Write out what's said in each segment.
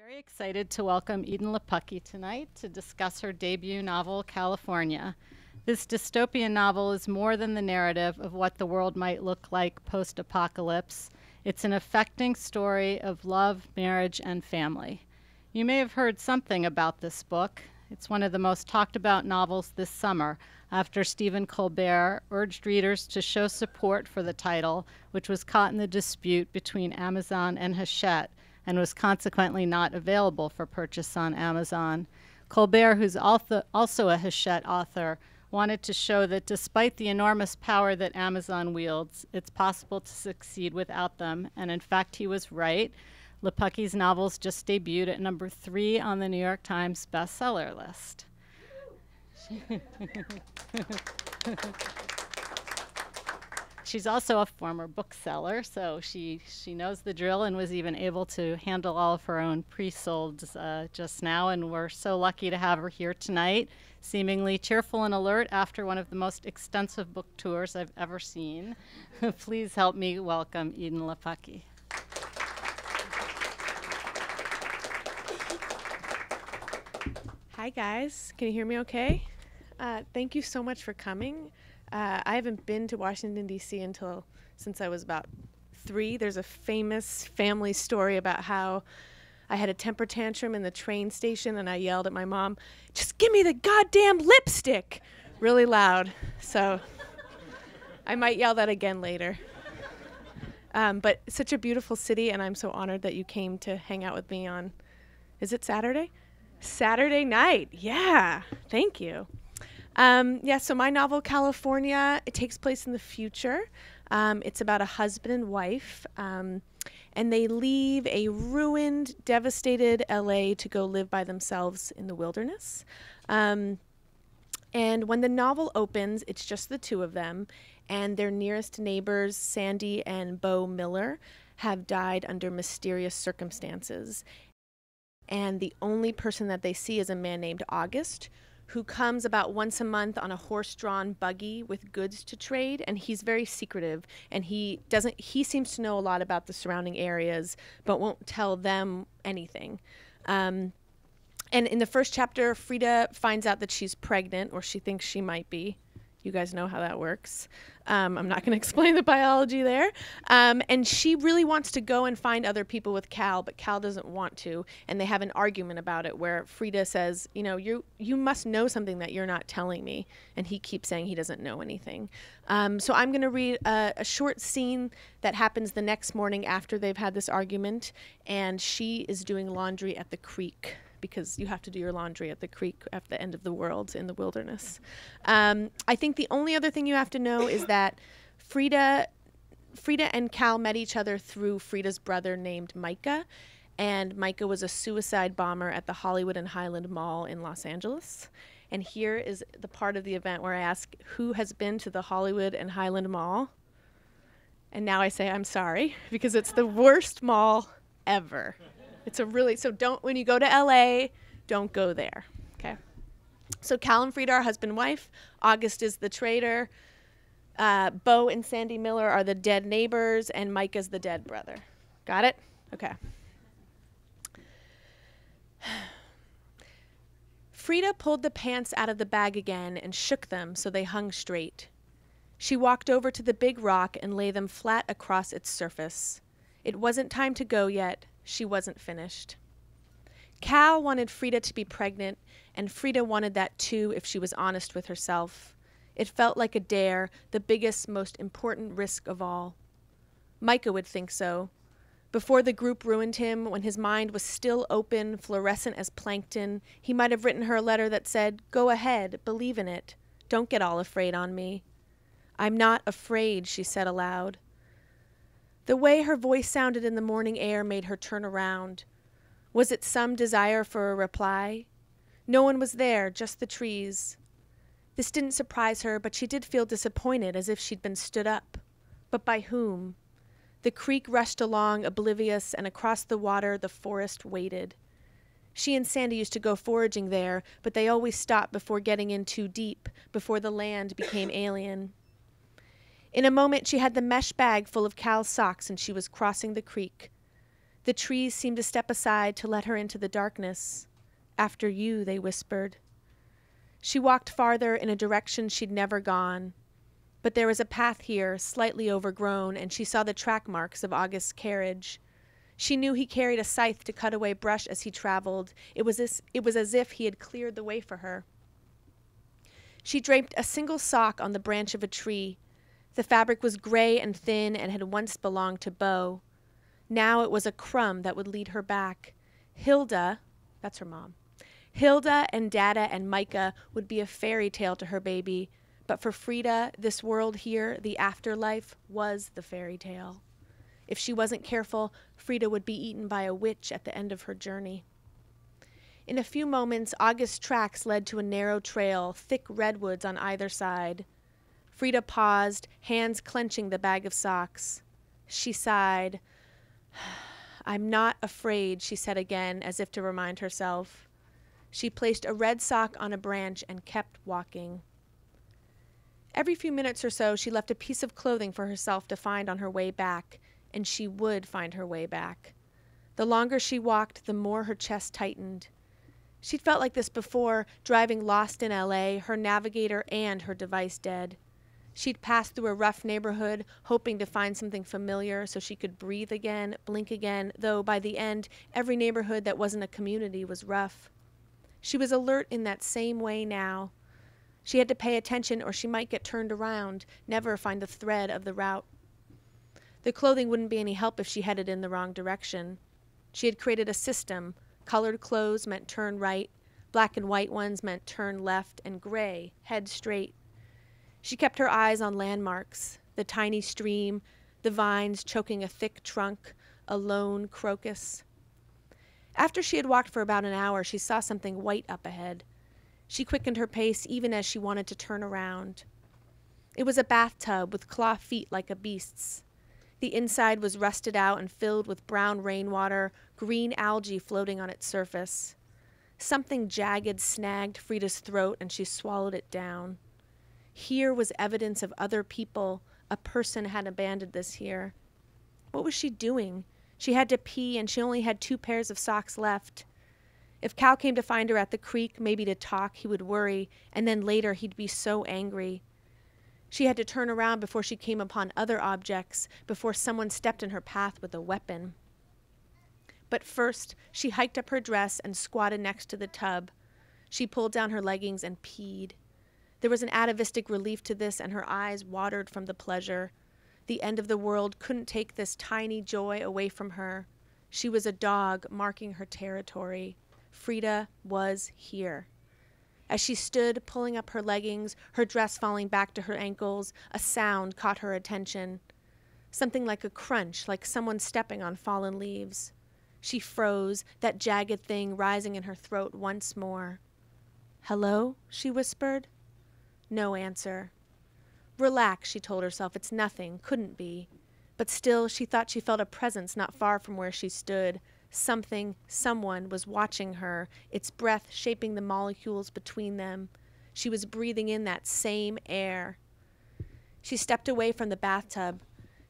Very excited to welcome Edan Lepucki tonight to discuss her debut novel, California. This dystopian novel is more than the narrative of what the world might look like post-apocalypse. It's an affecting story of love, marriage, and family. You may have heard something about this book. It's one of the most talked about novels this summer, after Stephen Colbert urged readers to show support for the title, which was caught in the dispute between Amazon and Hachette, and was consequently not available for purchase on Amazon. Colbert, who's also a Hachette author, wanted to show that despite the enormous power that Amazon wields, it's possible to succeed without them, and in fact he was right. Lepucki's novels just debuted at number 3 on the New York Times bestseller list. She's also a former bookseller, so she knows the drill and was even able to handle all of her own pre-solds just now, and we're so lucky to have her here tonight, seemingly cheerful and alert after one of the most extensive book tours I've ever seen. Please help me welcome Edan Lepucki. Hi guys, can you hear me okay? Thank you so much for coming. I haven't been to Washington, D.C. since I was about 3. There's a famous family story about how I had a temper tantrum in the train station and I yelled at my mom, "Just give me the goddamn lipstick!" really loud. So I might yell that again later. But it's such a beautiful city, and I'm so honored that you came to hang out with me on, is it Saturday? Saturday night, yeah, thank you. So my novel, California, it takes place in the future. It's about a husband and wife, and they leave a ruined, devastated LA to go live by themselves in the wilderness. And when the novel opens, it's just the two of them, and their nearest neighbors, Sandy and Bo Miller, have died under mysterious circumstances. And the only person that they see is a man named August, who comes about once a month on a horse-drawn buggy with goods to trade, and he's very secretive, and he seems to know a lot about the surrounding areas, but won't tell them anything. And in the first chapter, Frida finds out that she's pregnant, or she thinks she might be. You guys know how that works. I'm not going to explain the biology there. And she really wants to go and find other people with Cal, but Cal doesn't want to. And they have an argument about it where Frida says, you know, you must know something that you're not telling me. And he keeps saying he doesn't know anything. So I'm going to read a short scene that happens the next morning after they've had this argument. And she is doing laundry at the creek, because you have to do your laundry at the creek at the end of the world in the wilderness. I think the only other thing you have to know is that Frida and Cal met each other through Frida's brother named Micah, and Micah was a suicide bomber at the Hollywood and Highland Mall in Los Angeles. And here is the part of the event where I ask, who has been to the Hollywood and Highland Mall? And now I say, I'm sorry, because it's the worst mall ever. When you go to LA, don't go there, okay? So Cal and Frida are husband and wife. August is the trader. Bo and Sandy Miller are the dead neighbors, and Micah's the dead brother. Got it? Okay. Frida pulled the pants out of the bag again and shook them so they hung straight. She walked over to the big rock and lay them flat across its surface. It wasn't time to go yet. She wasn't finished. Cal wanted Frida to be pregnant, and Frida wanted that too if she was honest with herself. It felt like a dare, the biggest, most important risk of all. Micah would think so. Before the group ruined him, when his mind was still open, fluorescent as plankton, he might have written her a letter that said, "Go ahead, believe in it. Don't get all afraid on me." "I'm not afraid," she said aloud. The way her voice sounded in the morning air made her turn around. Was it some desire for a reply? No one was there, just the trees. This didn't surprise her, but she did feel disappointed, as if she'd been stood up. But by whom? The creek rushed along, oblivious, and across the water the forest waited. She and Sandy used to go foraging there, but they always stopped before getting in too deep, before the land became alien. In a moment, she had the mesh bag full of Cal's socks, and she was crossing the creek. The trees seemed to step aside to let her into the darkness. After you, they whispered. She walked farther in a direction she'd never gone. But there was a path here, slightly overgrown, and she saw the track marks of August's carriage. She knew he carried a scythe to cut away brush as he traveled. It was as if he had cleared the way for her. She draped a single sock on the branch of a tree. The fabric was gray and thin and had once belonged to Beau. Now it was a crumb that would lead her back. Hilda, that's her mom, Hilda and Dada and Micah would be a fairy tale to her baby, but for Frida, this world here, the afterlife, was the fairy tale. If she wasn't careful, Frida would be eaten by a witch at the end of her journey. In a few moments, August's tracks led to a narrow trail, thick redwoods on either side. Frida paused, hands clenching the bag of socks. She sighed. "I'm not afraid," she said again, as if to remind herself. She placed a red sock on a branch and kept walking. Every few minutes or so, she left a piece of clothing for herself to find on her way back, and she would find her way back. The longer she walked, the more her chest tightened. She'd felt like this before, driving lost in LA, her navigator and her device dead. She'd passed through a rough neighborhood, hoping to find something familiar so she could breathe again, blink again, though by the end, every neighborhood that wasn't a community was rough. She was alert in that same way now. She had to pay attention or she might get turned around, never find the thread of the route. The clothing wouldn't be any help if she headed in the wrong direction. She had created a system. Colored clothes meant turn right, black and white ones meant turn left, and gray, head straight. She kept her eyes on landmarks, the tiny stream, the vines choking a thick trunk, a lone crocus. After she had walked for about an hour, she saw something white up ahead. She quickened her pace even as she wanted to turn around. It was a bathtub with claw feet like a beast's. The inside was rusted out and filled with brown rainwater, green algae floating on its surface. Something jagged snagged Frida's throat and she swallowed it down. Here was evidence of other people. A person had abandoned this here. What was she doing? She had to pee and she only had 2 pairs of socks left. If Cal came to find her at the creek, maybe to talk, he would worry, and then later he'd be so angry. She had to turn around before she came upon other objects, before someone stepped in her path with a weapon. But first, she hiked up her dress and squatted next to the tub. She pulled down her leggings and peed. There was an atavistic relief to this, and her eyes watered from the pleasure. The end of the world couldn't take this tiny joy away from her. She was a dog marking her territory. Frida was here. As she stood, pulling up her leggings, her dress falling back to her ankles, a sound caught her attention. Something like a crunch, like someone stepping on fallen leaves. She froze, that jagged thing rising in her throat once more. "Hello?" she whispered. No answer. "Relax," she told herself. "It's nothing, couldn't be." But still, she thought she felt a presence not far from where she stood. Something, someone was watching her, its breath shaping the molecules between them. She was breathing in that same air. She stepped away from the bathtub.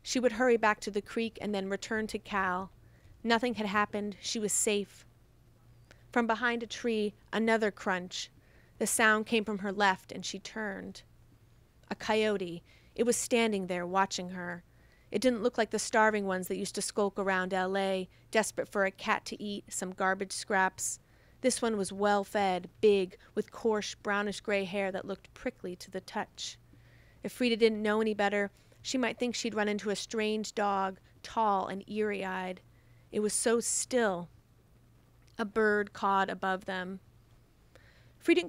She would hurry back to the creek and then return to Cal. Nothing had happened. She was safe. From behind a tree, another crunch. The sound came from her left, and she turned. A coyote. It was standing there, watching her. It didn't look like the starving ones that used to skulk around LA, desperate for a cat to eat, some garbage scraps. This one was well-fed, big, with coarse, brownish-gray hair that looked prickly to the touch. If Frida didn't know any better, she might think she'd run into a strange dog, tall and eerie-eyed. It was so still. A bird cawed above them. Frida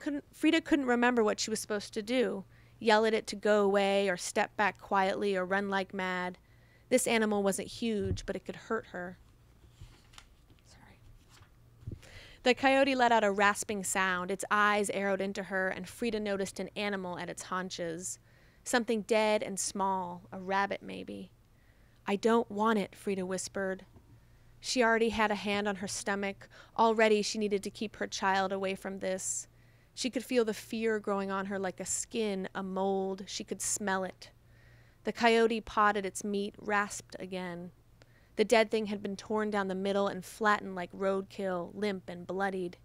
couldn't remember what she was supposed to do. Yell at it to go away, or step back quietly, or run like mad. This animal wasn't huge, but it could hurt her. Sorry. The coyote let out a rasping sound. Its eyes arrowed into her, and Frida noticed an animal at its haunches. Something dead and small, a rabbit maybe. "I don't want it," Frida whispered. She already had a hand on her stomach. Already she needed to keep her child away from this. She could feel the fear growing on her like a skin, a mold. She could smell it. The coyote pawed at its meat, rasped again. The dead thing had been torn down the middle and flattened like roadkill, limp and bloodied.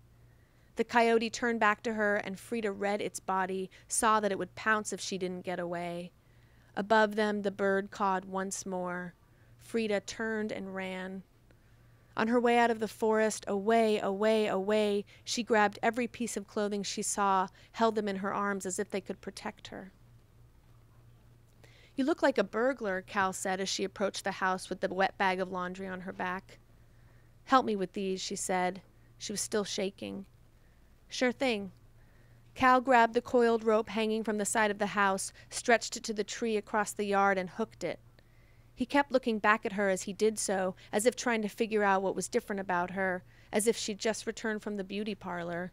The coyote turned back to her, and Frida read its body, saw that it would pounce if she didn't get away. Above them, the bird cawed once more. Frida turned and ran. On her way out of the forest, away, away, away, she grabbed every piece of clothing she saw, held them in her arms as if they could protect her. "You look like a burglar," Cal said as she approached the house with the wet bag of laundry on her back. "Help me with these," she said. She was still shaking. "Sure thing." Cal grabbed the coiled rope hanging from the side of the house, stretched it to the tree across the yard, and hooked it. He kept looking back at her as he did so, as if trying to figure out what was different about her, as if she'd just returned from the beauty parlor.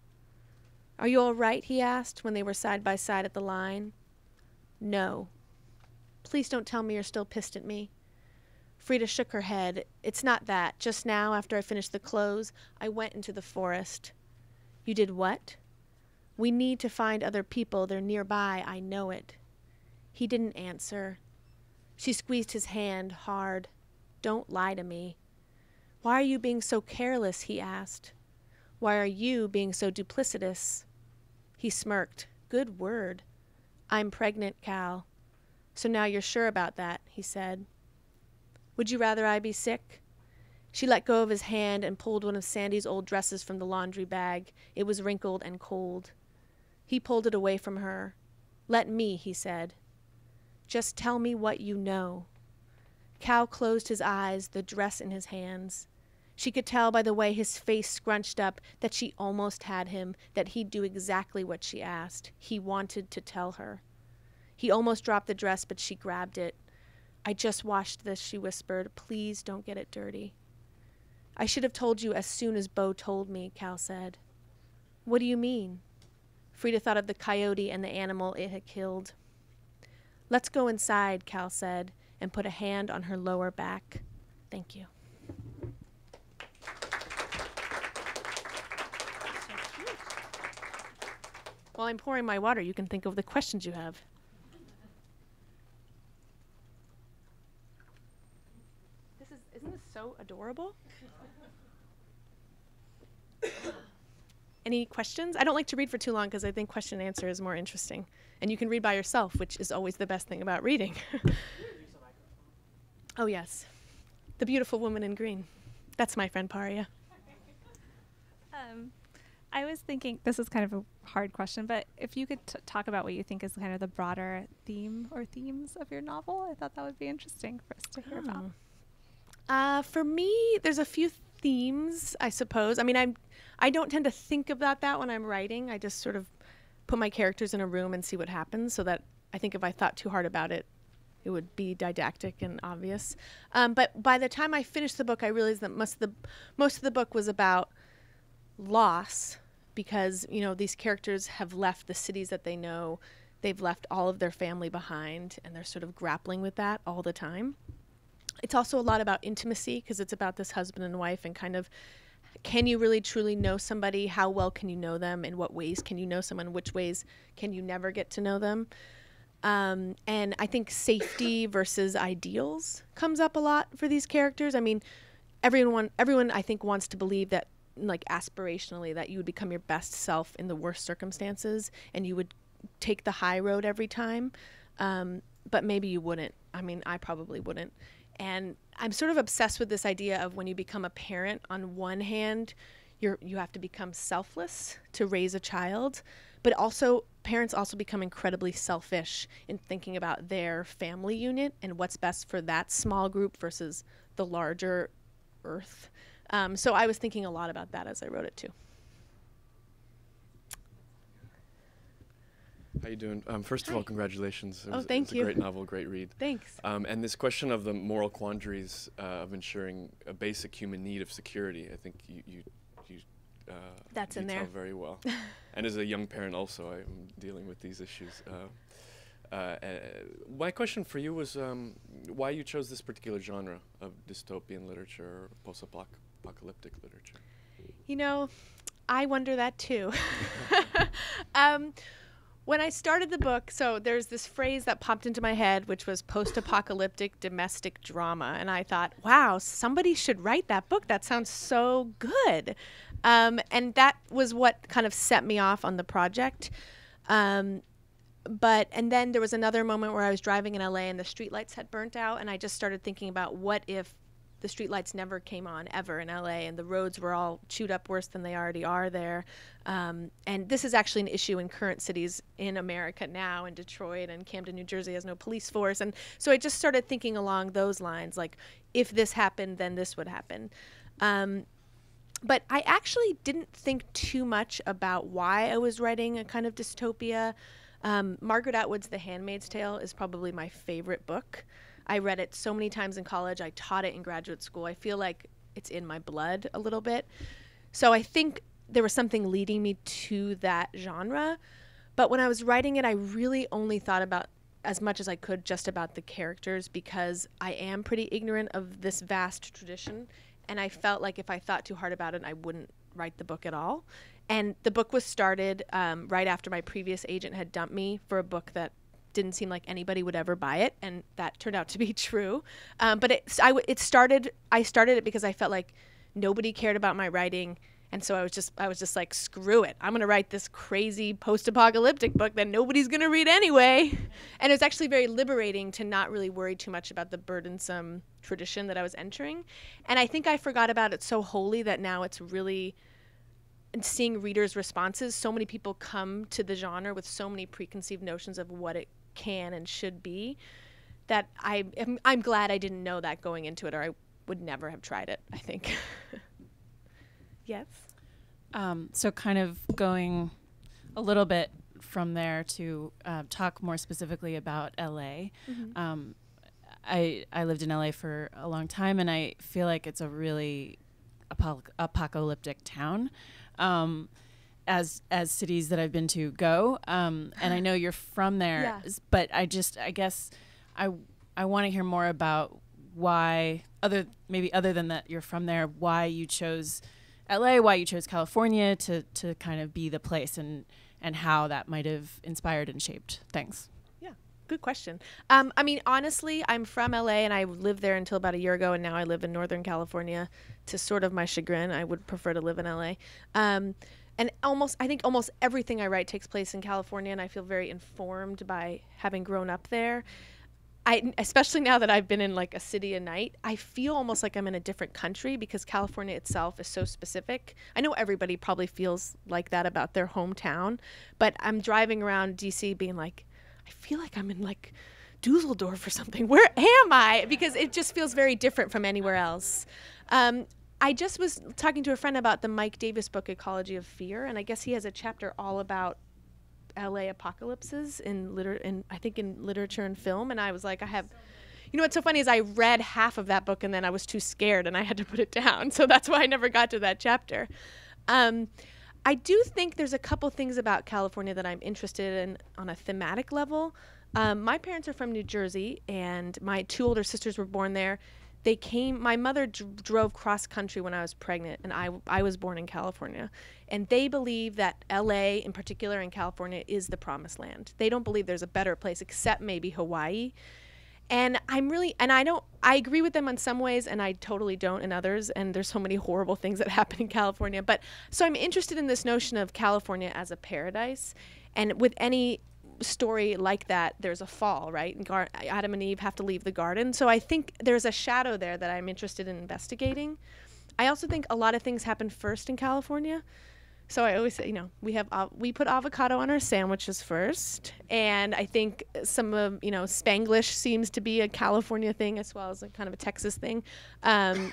"Are you all right?" he asked when they were side by side at the line. "No." "Please don't tell me you're still pissed at me." Frida shook her head. "It's not that. Just now, after I finished the clothes, I went into the forest." "You did what?" "We need to find other people. They're nearby. I know it." He didn't answer. She squeezed his hand hard. "Don't lie to me." "Why are you being so careless?" he asked. "Why are you being so duplicitous?" He smirked. "Good word." "I'm pregnant, Cal." "So now you're sure about that," he said. "Would you rather I be sick?" She let go of his hand and pulled one of Sandy's old dresses from the laundry bag. It was wrinkled and cold. He pulled it away from her. "Let me," he said. "Just tell me what you know." Cal closed his eyes, the dress in his hands. She could tell by the way his face scrunched up that she almost had him, that he'd do exactly what she asked. He wanted to tell her. He almost dropped the dress, but she grabbed it. "I just washed this," she whispered. "Please don't get it dirty." "I should have told you as soon as Bo told me," Cal said. "What do you mean?" Frida thought of the coyote and the animal it had killed. "Let's go inside," Cal said, and put a hand on her lower back. "Thank you." While I'm pouring my water, you can think of the questions you have. Isn't this so adorable? Any questions? I don't like to read for too long because I think question and answer is more interesting. And you can read by yourself, which is always the best thing about reading. Oh, yes. The beautiful woman in green. That's my friend Paria. I was thinking, this is kind of a hard question, but if you could talk about what you think is kind of the broader theme or themes of your novel, I thought that would be interesting for us to hear about. For me, there's a few themes, I suppose. I mean, I don't tend to think about that when I'm writing. I just sort of put my characters in a room and see what happens, so that I think if I thought too hard about it, it would be didactic and obvious. But by the time I finished the book, I realized that most of the book was about loss, because, you know, these characters have left the cities that they know. They've left all of their family behind, and they're sort of grappling with that all the time. It's also a lot about intimacy, because it's about this husband and wife, and kind of, can you really truly know somebody? How well can you know them? In what ways can you know someone? Which ways can you never get to know them? And I think safety versus ideals comes up a lot for these characters. I mean, everyone I think wants to believe that, like, aspirationally, that you would become your best self in the worst circumstances, and you would take the high road every time. But maybe you wouldn't. I mean, I probably wouldn't. And I'm sort of obsessed with this idea of when you become a parent, on one hand, you have to become selfless to raise a child, but also parents also become incredibly selfish in thinking about their family unit and what's best for that small group versus the larger earth. So I was thinking a lot about that as I wrote it too. How you doing? First of all, congratulations. Thank you. It's a great novel, great read. Thanks. And this question of the moral quandaries of ensuring a basic human need of security, I think you That's in there. tell very well. And as a young parent also, I'm dealing with these issues. My question for you was why you chose this particular genre of dystopian literature or post-apocalyptic literature. You know, I wonder that too. When I started the book, so there's this phrase that popped into my head, which was post-apocalyptic domestic drama. And I thought, wow, somebody should write that book. That sounds so good. And that was what kind of set me off on the project. And then there was another moment where I was driving in LA and the streetlights had burnt out. And I just started thinking about what if the streetlights never came on ever in LA and the roads were all chewed up worse than they already are there. And this is actually an issue in current cities in America now, in Detroit and Camden, New Jersey has no police force. And so I just started thinking along those lines, like if this happened, then this would happen. But I actually didn't think too much about why I was writing a kind of dystopia. Margaret Atwood's The Handmaid's Tale is probably my favorite book. I read it so many times in college. I taught it in graduate school. I feel like it's in my blood a little bit. So I think there was something leading me to that genre. But when I was writing it, I really only thought about, as much as I could, just about the characters, because I am pretty ignorant of this vast tradition. And I felt like if I thought too hard about it, I wouldn't write the book at all. And the book was started right after my previous agent had dumped me for a book that didn't seem like anybody would ever buy it, and that turned out to be true. But I started it because I felt like nobody cared about my writing, and so I was just like, screw it, I'm gonna write this crazy post-apocalyptic book that nobody's gonna read anyway. And it was actually very liberating to not really worry too much about the burdensome tradition that I was entering. And I think I forgot about it so wholly that now it's really, and seeing readers' responses, so many people come to the genre with so many preconceived notions of what it can and should be, that I'm glad I didn't know that going into it, or I would never have tried it, I think. Yes? So kind of going a little bit from there to talk more specifically about LA. Mm-hmm. I lived in LA for a long time, and I feel like it's a really apocalyptic town. As cities that I've been to go, and I know you're from there, Yeah. but I guess I want to hear more about why, other than that you're from there, why you chose LA, why you chose California to kind of be the place, and how that might have inspired and shaped things. Yeah, good question. I mean, honestly, I'm from LA and I lived there until about a year ago, and now I live in Northern California. To sort of my chagrin, I would prefer to live in LA. And I think almost everything I write takes place in California, and I feel very informed by having grown up there. Especially now that I've been in like a city a night, I feel almost like I'm in a different country because California itself is so specific. I know everybody probably feels like that about their hometown, but I'm driving around DC being like, I feel like I'm in like Dusseldorf or something. Where am I? Because it just feels very different from anywhere else. I just was talking to a friend about the Mike Davis book, Ecology of Fear, and I guess he has a chapter all about LA apocalypses in literature and film, and I was like, you know what's so funny is I read half of that book and then I was too scared and I had to put it down, so that's why I never got to that chapter. I do think there's a couple things about California that I'm interested in on a thematic level. My parents are from New Jersey, and my two older sisters were born there. My mother drove cross country when I was pregnant, and I was born in California. And they believe that LA, in particular in California, is the promised land. They don't believe there's a better place except maybe Hawaii. And I agree with them in some ways, and I totally don't in others. And there's so many horrible things that happen in California. But so I'm interested in this notion of California as a paradise. And with any story like that, there's a fall, right? And Adam and Eve have to leave the garden. So I think there's a shadow there that I'm interested in investigating. I also think a lot of things happen first in California. So I always say, we put avocado on our sandwiches first, and I think some of Spanglish seems to be a California thing as well as a kind of a Texas thing. I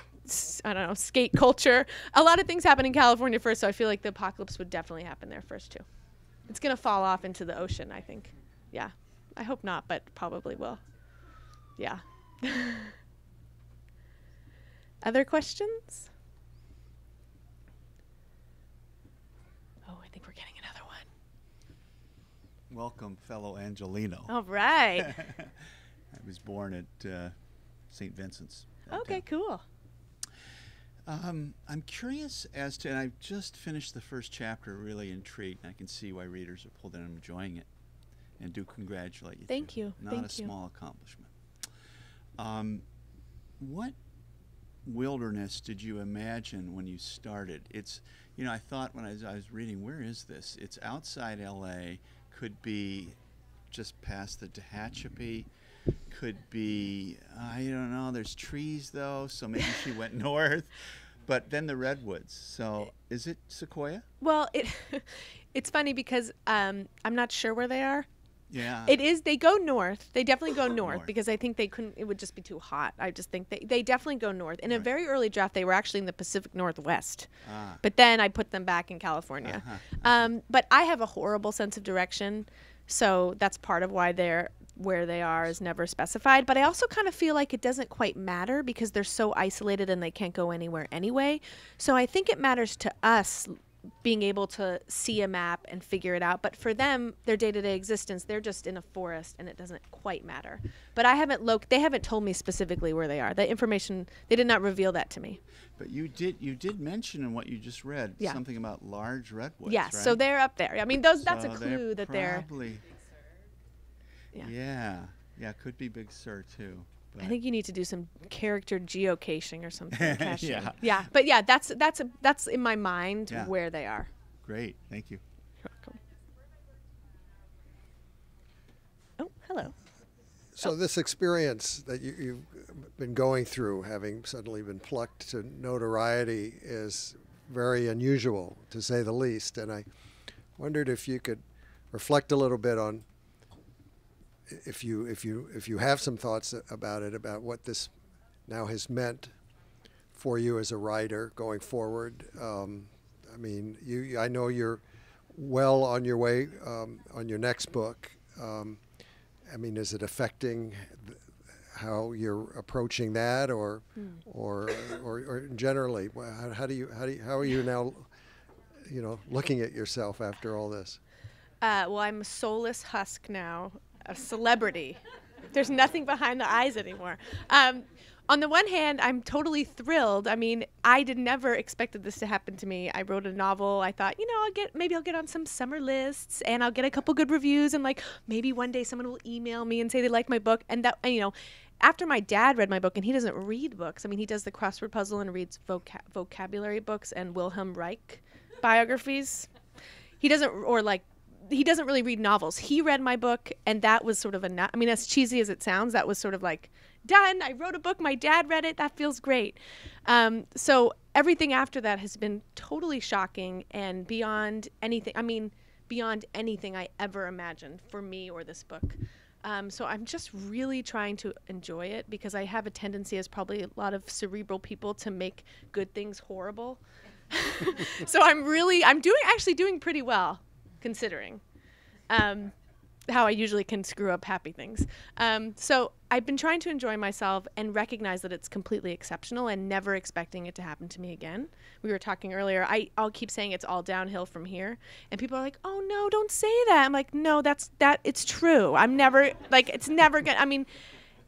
don't know, skate culture. A lot of things happen in California first, so I feel like the apocalypse would definitely happen there first too. It's going to fall off into the ocean, I think. Yeah. I hope not, but probably will. Yeah. Other questions? Oh, I think we're getting another one. Welcome, fellow Angelino. All right. I was born at St. Vincent's. Okay, cool. I'm curious as to, and I've just finished the first chapter, really intrigued, and I can see why readers are pulled in and enjoying it. and do congratulate you. Thank too. you. Not Thank a you. small accomplishment. What wilderness did you imagine when you started? It's, you know, I thought when I was reading, where is this? It's outside LA, could be just past the Tehachapi, could be, I don't know, there's trees though, so maybe she went north, but then the redwoods. So is it Sequoia? Well, it's funny because I'm not sure where they are. Yeah. It is. They go north. They definitely go north North. because I think they couldn't. It would just be too hot. I just think they definitely go north. In a Right. very early draft, they were actually in the Pacific Northwest, Ah. but then I put them back in California. But I have a horrible sense of direction, so that's part of why they're where they are is never specified. But I also kind of feel like it doesn't quite matter because they're so isolated and they can't go anywhere anyway. So I think it matters to us being able to see a map and figure it out. But for them, their day-to-day existence, they're just in a forest and it doesn't quite matter. But they haven't told me specifically where they are. The information, they did not reveal that to me. But you did mention in what you just read Yeah. something about large redwoods. Yes, right? so they're up there. I mean, that's a So clue that they're. probably. Yeah. Yeah, could be Big Sur too. I think you need to do some character geocaching or something. Caching. Yeah. Yeah, but yeah, that's in my mind Yeah. where they are. Great, thank you. You're welcome. Oh, hello. So this experience that you've been going through, having suddenly been plucked to notoriety, is very unusual, to say the least. And I wondered if you could reflect a little bit on if you have some thoughts about it, about what this now has meant for you as a writer going forward. I mean, I know you're well on your way on your next book. I mean, is it affecting how you're approaching that, or generally, how are you now, looking at yourself after all this? Well, I'm a soulless husk now, a celebrity. There's nothing behind the eyes anymore. On the one hand, I'm totally thrilled. I mean, I never expected this to happen to me. I wrote a novel. I thought, maybe I'll get on some summer lists and I'll get a couple good reviews, and maybe one day someone will email me and say they like my book. And that, after my dad read my book, and he doesn't read books. I mean, he does the crossword puzzle and reads vocabulary books and Wilhelm Reich biographies. He doesn't really read novels. He read my book, and that was sort of as cheesy as it sounds, that was sort of like, done. I wrote a book. My dad read it. That feels great. So everything after that has been totally shocking and beyond anything I ever imagined for me or this book. So I'm just really trying to enjoy it, because I have a tendency, as probably a lot of cerebral people, to make good things horrible. So I'm actually doing pretty well, considering how I usually can screw up happy things. So I've been trying to enjoy myself and recognize that it's completely exceptional and never expecting it to happen to me again. We were talking earlier, I'll keep saying it's all downhill from here. And people are like, oh no, don't say that. I'm like, no, it's true. I'm never, it's never gonna,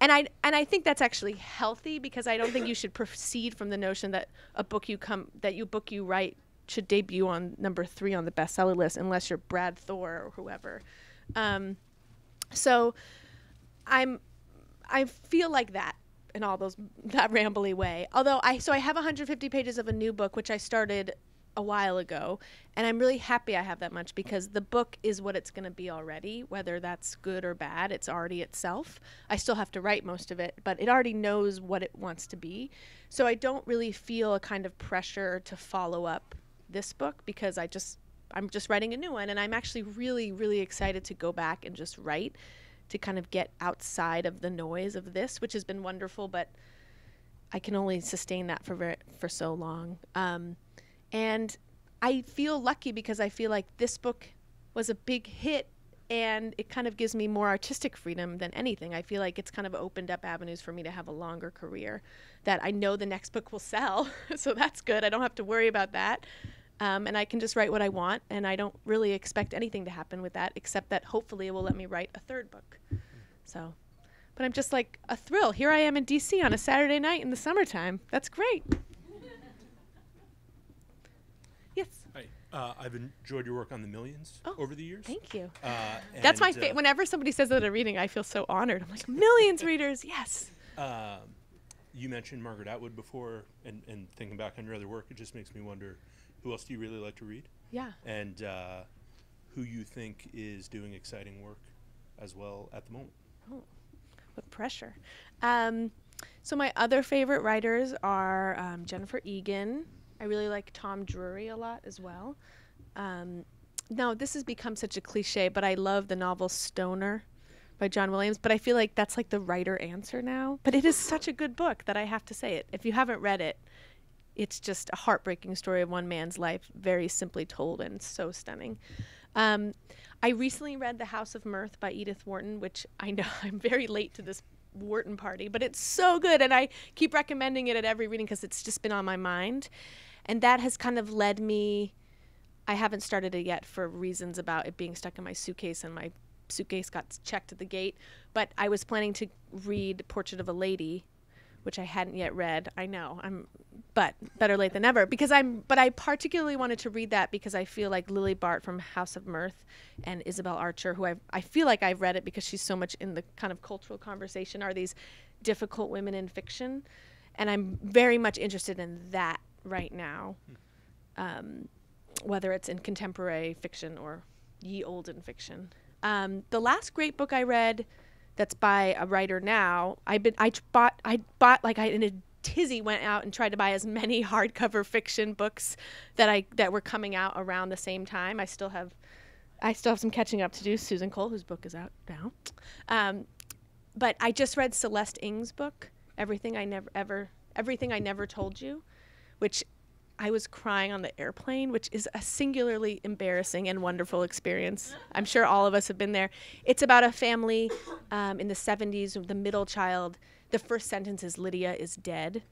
and I think that's actually healthy, because I don't think you should proceed from the notion that a book you write should debut on number 3 on the bestseller list, unless you're Brad Thor or whoever. So I feel like that in all that rambly way. Although I have 150 pages of a new book, which I started a while ago, and I'm really happy I have that much, because the book is what it's going to be already, whether that's good or bad. It's already itself. I still have to write most of it, but it already knows what it wants to be. So I don't really feel a kind of pressure to follow up this book, because I'm just writing a new one, and I'm actually really, really excited to go back and just write, to kind of get outside of the noise of this, which has been wonderful, but I can only sustain that for so long. And I feel lucky, because I feel like this book was a big hit, and it kind of gives me more artistic freedom than anything. I feel like it's kind of opened up avenues for me to have a longer career, that I know the next book will sell, so that's good. I don't have to worry about that. And I can just write what I want, and I don't really expect anything to happen with that, except that hopefully it will let me write a 3rd book. So, but I'm just like a thrill. Here I am in DC on a Saturday night in the summertime. That's great. Yes. Hi. I've enjoyed your work on the Millions over the years. Thank you. That's my whenever somebody says that at a reading, I feel so honored. I'm like, millions readers, yes. You mentioned Margaret Atwood before, and thinking back on your other work, it just makes me wonder, who else do you really like to read? Yeah. And who you think is doing exciting work as well at the moment? Oh, what pressure. So my other favorite writers are Jennifer Egan. I really like Tom Drury a lot as well. Now, this has become such a cliche, but I love the novel Stoner by John Williams, but I feel like that's like the writer answer now. But it is such a good book that I have to say it. If you haven't read it, it's just a heartbreaking story of one man's life, very simply told and so stunning. I recently read The House of Mirth by Edith Wharton, which I know I'm very late to this Wharton party, but it's so good, and I keep recommending it at every reading because it's just been on my mind. And that has kind of led me, I haven't started it yet for reasons about it being stuck in my suitcase, and my suitcase got checked at the gate, but I was planning to read Portrait of a Lady, which I hadn't yet read. I know, but better late than never, but I particularly wanted to read that because I feel like Lily Bart from House of Mirth and Isabel Archer, who I feel like I've read it because she's so much in the kind of cultural conversation, are these difficult women in fiction. And I'm very much interested in that right now, whether it's in contemporary fiction or ye olden fiction. The last great book I read that's by a writer now, I bought like in a tizzy went out and tried to buy as many hardcover fiction books that were coming out around the same time. I still have some catching up to do. Susan Cole, whose book is out now. But I just read Celeste Ng's book, Everything I Never Told You, which I was crying on the airplane, which is a singularly embarrassing and wonderful experience. I'm sure all of us have been there. It's about a family in the 70s, the middle child. The first sentence is Lydia is dead,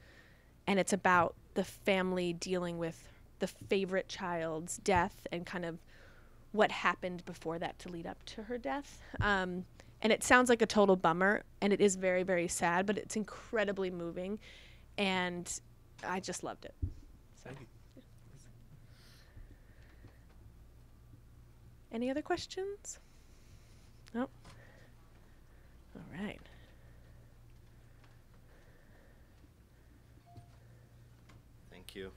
and it's about the family dealing with the favorite child's death and kind of what happened before that to lead up to her death. And it sounds like a total bummer, and it is very, very sad, but it's incredibly moving, and I just loved it. So. Thank you. Any other questions? No? All right. Thank you.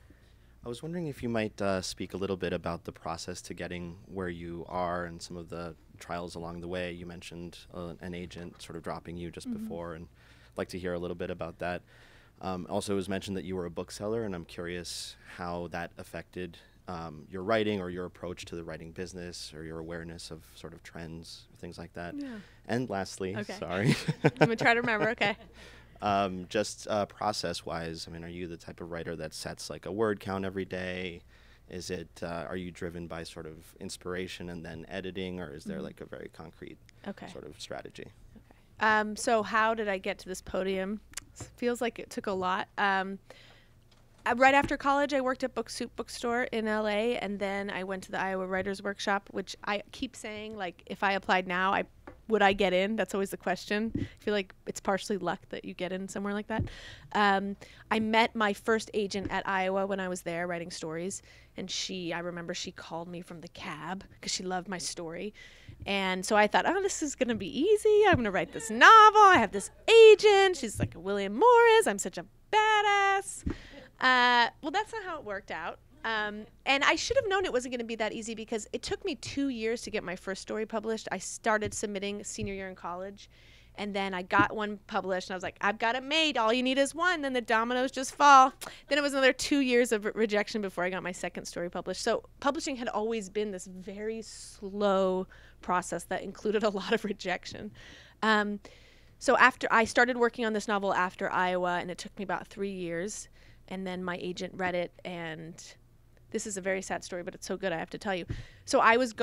I was wondering if you might speak a little bit about the process to getting where you are and some of the trials along the way. You mentioned an agent sort of dropping you just before, and I'd like to hear a little bit about that. Also, it was mentioned that you were a bookseller, and I'm curious how that affected your writing or your approach to the writing business or your awareness of sort of trends, things like that. Yeah. And lastly, sorry. I'm going to try to remember, okay. Just process-wise, I mean, are you the type of writer that sets like a word count every day? Is it, are you driven by sort of inspiration and then editing, or is there like a very concrete sort of strategy? Okay. So how did I get to this podium? Feels like it took a lot. Right after college, I worked at Book Soup Bookstore in LA, and then I went to the Iowa Writers Workshop, which I keep saying, like, if I applied now, would I get in? That's always the question. I feel like it's partially luck that you get in somewhere like that. I met my first agent at Iowa when I was there writing stories, and I remember she called me from the cab because she loved my story. And so I thought, oh, this is going to be easy. I'm going to write this novel. I have this agent. She's like a William Morris. I'm such a badass. Well, that's not how it worked out. And I should have known it wasn't going to be that easy because it took me 2 years to get my first story published. I started submitting senior year in college, and then I got one published, and I was like, I've got it made. All you need is one. Then the dominoes just fall. Then it was another 2 years of rejection before I got my second story published. So publishing had always been this very slow process that included a lot of rejection. So after I started working on this novel after Iowa, and it took me about 3 years, and then my agent read it, and this is a very sad story, but it's so good I have to tell you. So I was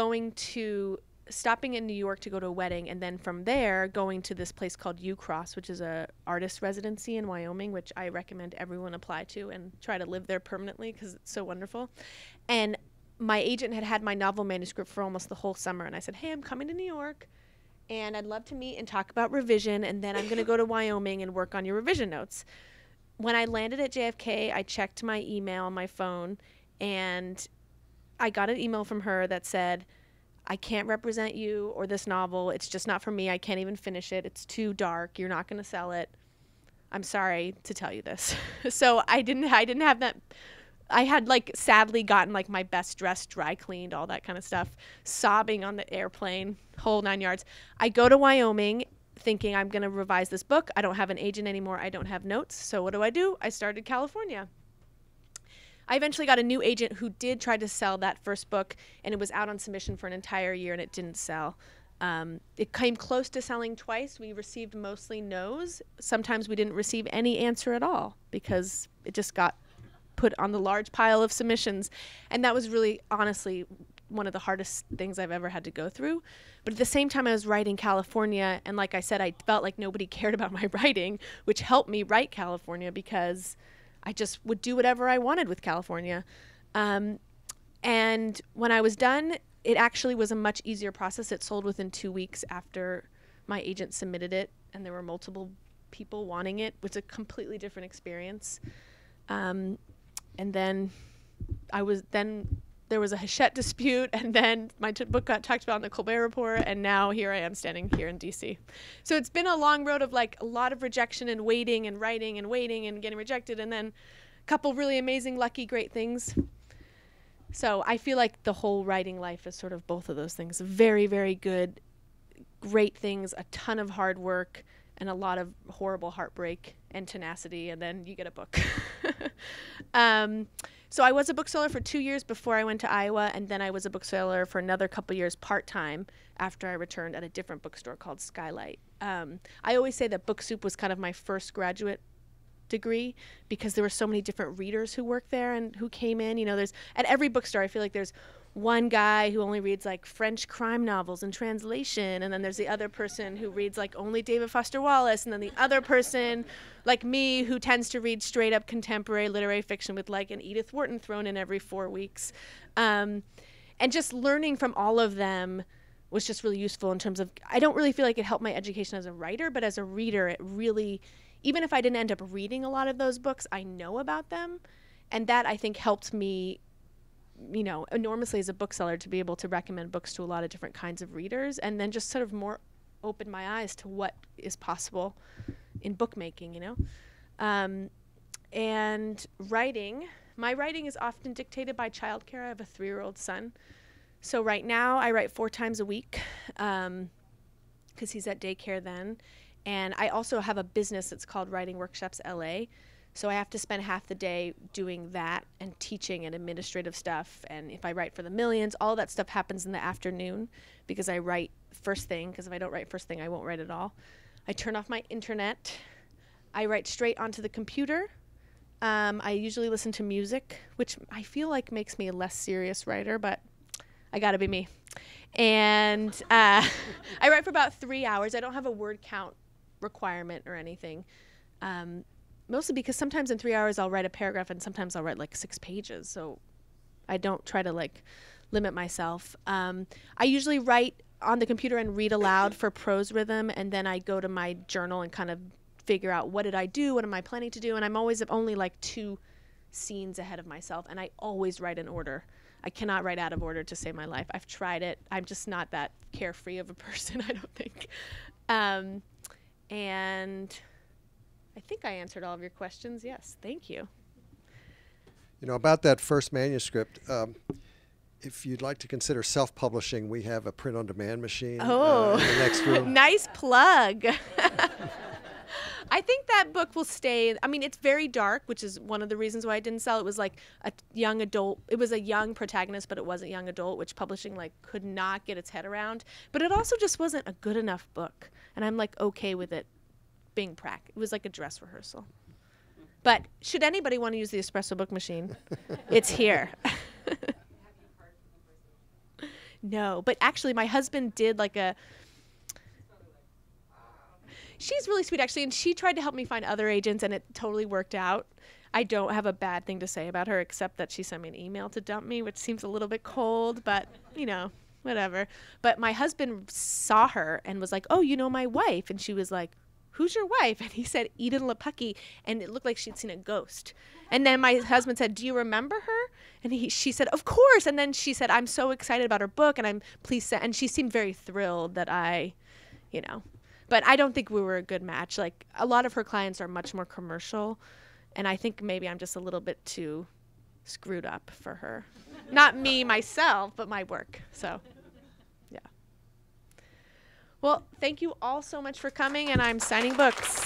stopping in New York to go to a wedding, and then from there going to this place called UCross, which is a artist residency in Wyoming, which I recommend everyone apply to and try to live there permanently because it's so wonderful. And my agent had my novel manuscript for almost the whole summer, and I said, hey, I'm coming to New York, and I'd love to meet and talk about revision, and then I'm going to go to Wyoming and work on your revision notes. When I landed at JFK, I checked my email on my phone, and I got an email from her that said, I can't represent you or this novel. It's just not for me. I can't even finish it. It's too dark. You're not going to sell it. I'm sorry to tell you this. So I didn't have that. I had like sadly gotten like my best dress dry cleaned, all that kind of stuff, sobbing on the airplane, whole 9 yards. I go to Wyoming thinking I'm going to revise this book. I don't have an agent anymore. I don't have notes. So what do? I started California. I eventually got a new agent who did try to sell that first book, and it was out on submission for an entire year, and it didn't sell. It came close to selling twice. We received mostly no's. Sometimes we didn't receive any answer at all because it just got put on the large pile of submissions. And that was really, honestly, one of the hardest things I've ever had to go through. But at the same time, I was writing California, and like I said, I felt like nobody cared about my writing, which helped me write California because I just would do whatever I wanted with California. And when I was done, it actually was a much easier process. It sold within 2 weeks after my agent submitted it, and there were multiple people wanting it. It was a completely different experience. And then there was a Hachette dispute, and then my book got talked about in the Colbert Report, and now here I am standing here in DC. So it's been a long road of like a lot of rejection and waiting and writing and waiting and getting rejected, and then a couple really amazing, lucky, great things. So I feel like the whole writing life is sort of both of those things. Very, very good, great things, a ton of hard work, and a lot of horrible heartbreak and tenacity, and then you get a book. So I was a bookseller for 2 years before I went to Iowa, and then I was a bookseller for another couple years part-time after I returned at a different bookstore called Skylight. I always say that Book Soup was kind of my first graduate degree because there were so many different readers who worked there and who came in. You know, there's at every bookstore, I feel like there's one guy who only reads like French crime novels in translation, and then there's the other person who reads like only David Foster Wallace, and then the other person like me who tends to read straight up contemporary literary fiction with like an Edith Wharton thrown in every 4 weeks. And just learning from all of them was just really useful in terms of, I don't really feel like it helped my education as a writer, but as a reader, it really, even if I didn't end up reading a lot of those books, I know about them. And that I think helped me, you know, enormously as a bookseller to be able to recommend books to a lot of different kinds of readers, and then just sort of more open my eyes to what is possible in bookmaking, you know. And writing, my writing is often dictated by childcare. I have a 3-year-old son. So right now I write 4 times a week because he's at daycare then. And I also have a business that's called Writing Workshops LA. So I have to spend half the day doing that and teaching and administrative stuff. And if I write for the Millions, all that stuff happens in the afternoon because I write first thing, because if I don't write first thing, I won't write at all. I turn off my internet. I write straight onto the computer. I usually listen to music, which I feel like makes me a less serious writer, but I gotta be me. And I write for about 3 hours. I don't have a word count requirement or anything. Mostly because sometimes in 3 hours I'll write a paragraph and sometimes I'll write like 6 pages. So I don't try to like limit myself. I usually write on the computer and read aloud for prose rhythm, and then I go to my journal and kind of figure out what did I do, what am I planning to do, and I'm always only like 2 scenes ahead of myself, and I always write in order. I cannot write out of order to save my life. I've tried it. I'm just not that carefree of a person, I don't think. And I think I answered all of your questions. Yes, thank you. You know, about that first manuscript, if you'd like to consider self-publishing, we have a print-on-demand machine in the next room. Nice plug. I think that book will stay. I mean, it's very dark, which is one of the reasons why I didn't sell. It was like a young adult. It was a young protagonist, but it wasn't young adult, which publishing like could not get its head around. But it also just wasn't a good enough book, and I'm like okay with it being it was like a dress rehearsal. But should anybody want to use the espresso book machine, it's here. No, but actually my husband did like she's really sweet actually, and she tried to help me find other agents, and it totally worked out. I don't have a bad thing to say about her except that she sent me an email to dump me, which seems a little bit cold, but you know, whatever. But my husband saw her and was like, oh, you know my wife? And she was like, who's your wife? And he said, Edan Lepucki, and it looked like she'd seen a ghost. And then my husband said, do you remember her? And she said, of course. And then she said, I'm so excited about her book, and I'm pleased. And she seemed very thrilled that but I don't think we were a good match. Like, a lot of her clients are much more commercial, and I think maybe I'm just a little bit too screwed up for her. Not me, myself, but my work. So, yeah. Well, thank you all so much for coming, and I'm signing books.